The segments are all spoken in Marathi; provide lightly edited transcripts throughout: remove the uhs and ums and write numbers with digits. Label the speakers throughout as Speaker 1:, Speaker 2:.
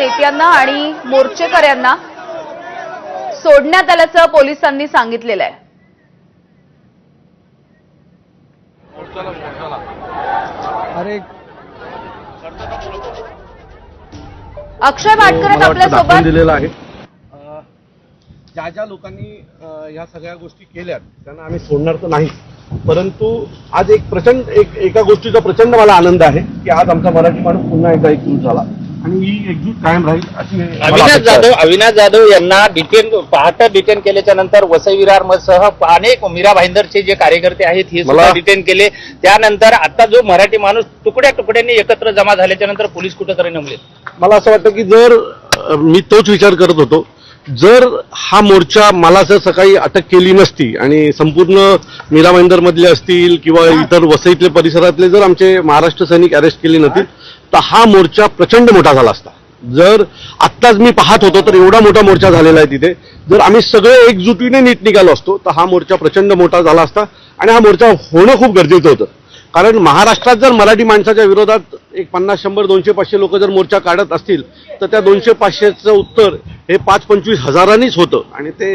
Speaker 1: नेत्यांना आणि मोर्चेकऱ्यांना सोडण्यात आल्याचं पोलिसांनी सांगितलेलं आहे।
Speaker 2: अरे
Speaker 1: अक्षय भाटकर आहेत आपल्यासोबत।
Speaker 2: दिलेला आहे ज्या ज्या लोकांनी ह्या सगळ्या गोष्टी केल्यात त्यांना आम्ही सोडणार तर नाही, परंतु आज एका गोष्टीचा प्रचंड मला आनंद आहे की आज आमचा मराठी माणूस पुन्हा एकदा एकजूट झाला आणि ही एकजूट कायम राहील अशी
Speaker 3: अविनाश जाधव यांना पहाटे डिटेन केल्याच्या नंतर वसई विरारसह अनेक मीरा भाईंदरचे जे कार्यकर्ते आहेत हे सुद्धा डिटेन केले। त्यानंतर आता जो मराठी माणूस तुकड्या तुकड्यांनी एकत्र जमा झाल्याच्या नंतर पोलीस कुठेतरी नमले।
Speaker 2: मला असं वाटतं की जर मी तोच विचार करत होतो, जर हा मोर्चा मला जर सकाळी अटक केली नसती आणि संपूर्ण मीरा भाईंदर मधले असतील किंवा इतर वसईतले परिसरातले जर आमचे महाराष्ट्र सैनिक अरेस्ट केले नसतील तर हा मोर्चा प्रचंड मोठा झाला असता। जर आत्ताच मी पाहत होतो तर एवढा मोठा मोर्चा झालेला आहे तिथे, जर आम्ही सगळे एकजुटीने नीट निघालो असतो तर हा मोर्चा प्रचंड मोठा झाला असता आणि हा मोर्चा होणं खूप गरजेचं होतं। कारण महाराष्ट्रात जर मराठी माणसाच्या विरोधात एक 50, 100, 200, 500 लोक जर मोर्चा काढत असतील तर त्या 200-500चं उत्तर हे 5-25 हजारांनीच होतं आणि ते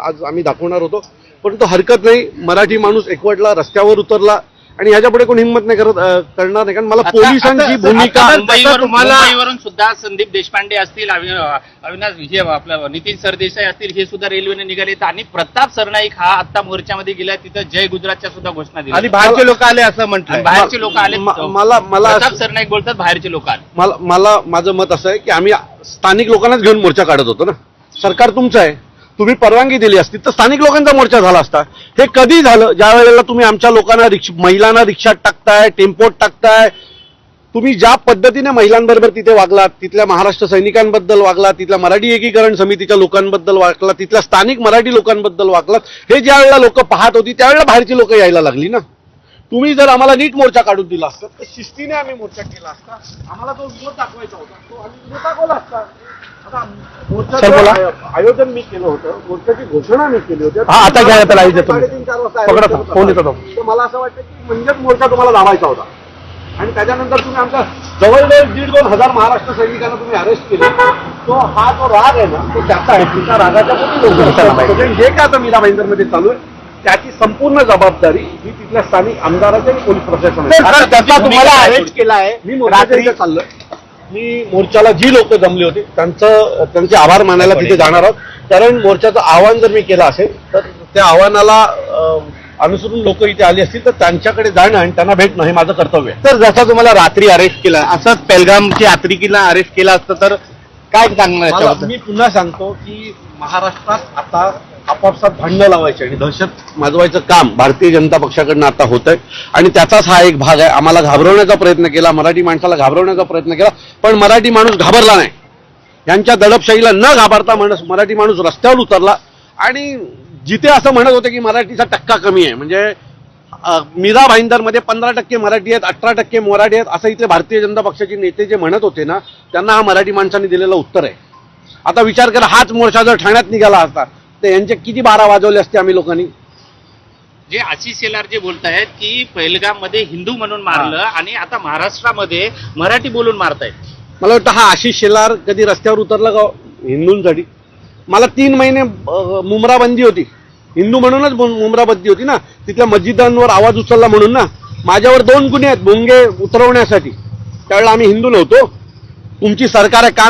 Speaker 2: आज आम्ही दाखवणार होतो। परंतु हरकत नाही, मराठी माणूस एकवटला, रस्त्यावर उतरला आणि ह्याच्यापुढे कोणी हिंमत नाही करणार नाही। कारण मला पोलिसांची भूमिका
Speaker 3: मुंबईवरून सुद्धा संदीप देशपांडे असतील, अविनाश हे आपलं नितीन सरदेसाई असतील, हे सुद्धा रेल्वेने निघाले आणि प्रताप सरनाईक हा आता मोर्चामध्ये गेला, तिथं जय गुजरातच्या सुद्धा घोषणा दिली आणि बाहेरचे लोक आले असं म्हटलं। बाहेरचे लोक आले,
Speaker 2: मला
Speaker 3: प्रताप सरनाईक बोलतात बाहेरचे लोक आले।
Speaker 2: मला माझं मत असं आहे की आम्ही स्थानिक लोकांनाच घेऊन मोर्चा काढत होतो ना। सरकार तुमचं आहे, तुम्ही परवानगी दिली असती तर स्थानिक लोकांचा मोर्चा झाला असता। हे कधी झालं? ज्या वेळेला तुम्ही आमच्या लोकांना महिलांना रिक्षात टाकताय, टेम्पोत टाकताय, तुम्ही ज्या पद्धतीने महिलांबरोबर तिथे वागलात, तिथल्या महाराष्ट्र सैनिकांबद्दल वागलात, तिथल्या मराठी एकीकरण समितीच्या लोकांबद्दल वागलात, तिथल्या स्थानिक मराठी लोकांबद्दल वागलात, हे ज्या वेळेला लोक पाहत होती त्यावेळेला बाहेरची लोक यायला लागली ना। तुम्ही जर आम्हाला नीट मोर्चा काढून दिला असता तर शिस्तीने आम्ही मोर्चा केला असता, आम्हाला जो विरोध दाखवायचा होता तो आम्ही विरोध दाखवला असता। आयोजन मी केलं होतं, मोर्चाची घोषणा मी केली होती। आता घ्या 3:30 वाजता फोन येतो, मला असं वाटतं की म्हणजेच मोर्चा तुम्हाला लावायचा होता आणि त्याच्यानंतर तुम्ही आमच्या जवळजवळ 1,500-2 हजार महाराष्ट्र सैनिकांना तुम्ही अरेस्ट केले। तो हा जो राग आहे ना तो त्याचा आहे, तुमच्या रागाच्या पोटी जे काय आता मीरा भाईंदरमध्ये चालू आहे त्याची संपूर्ण जबाबदारी ही तिथल्या स्थानिक आमदाराच्या आणि पोलीस प्रशासनाची। तुम्हाला अरेस्ट केला आहे, मी मोर्चाच्या चाललोय, मी मोर्चाला जी लोक जमले होते त्यांचे आभार मानायला तिथे जाणार आहोत। कारण मोर्चाचं आव्हान जर मी केलं असेल तर त्या आव्हानाला अनुसरून लोक इथे आली असतील तर त्यांच्याकडे जाणं आणि त्यांना भेटणं हे माझं कर्तव्य आहे।
Speaker 3: तर जसा तुम्हाला रात्री अरेस्ट केला असंच पेलगामची यात्रिकीला अरेस्ट केलं असतं तर काय सांगणार?
Speaker 2: मी पुन्हा सांगतो की महाराष्ट्रात आता आपापसात भांडणं लावायचे आणि दहशत माजवायचं काम भारतीय जनता पक्षाकडनं आता होत आहे आणि त्याचाच हा एक भाग आहे। आम्हाला घाबरवण्याचा प्रयत्न केला, मराठी माणसाला घाबरवण्याचा प्रयत्न केला, पण मराठी माणूस घाबरला नाही। यांच्या दडपशाहीला न घाबरता मराठी माणूस रस्त्यावर उतरला आणि जिथे असं म्हणत होते की मराठीचा टक्का कमी आहे, म्हणजे मीरा भाईंदरमध्ये 15% मराठी आहेत, 18% मराठी आहेत असं इथले भारतीय जनता पक्षाचे नेते जे म्हणत होते ना त्यांना हा मराठी माणसांनी दिलेलं उत्तर आहे। आता विचार करा, हाच मोर्चा जर ठाण्यात निघाला असता तर यांचे किती 12 वाजवले असते आम्ही लोकांनी।
Speaker 3: जे आशिष शेलार जे बोलतायत की पहिलगाम मध्ये हिंदू म्हणून मारलं आणि आता महाराष्ट्रामध्ये मराठी बोलून मारतायत,
Speaker 2: मला वाटतं हा आशिष शेलार कधी रस्त्यावर उतरला का हिंदूंसाठी? मला 3 महिने मुमराबंदी होती, हिंदू म्हणूनच मुमराबंदी होती ना, तिथल्या मस्जिदांवर आवाज उचलला म्हणून ना। माझ्यावर 2 गुन्हे आहेत भोंगे उतरवण्यासाठी, त्यावेळेला आम्ही हिंदू नव्हतो। तुमची सरकार आहे का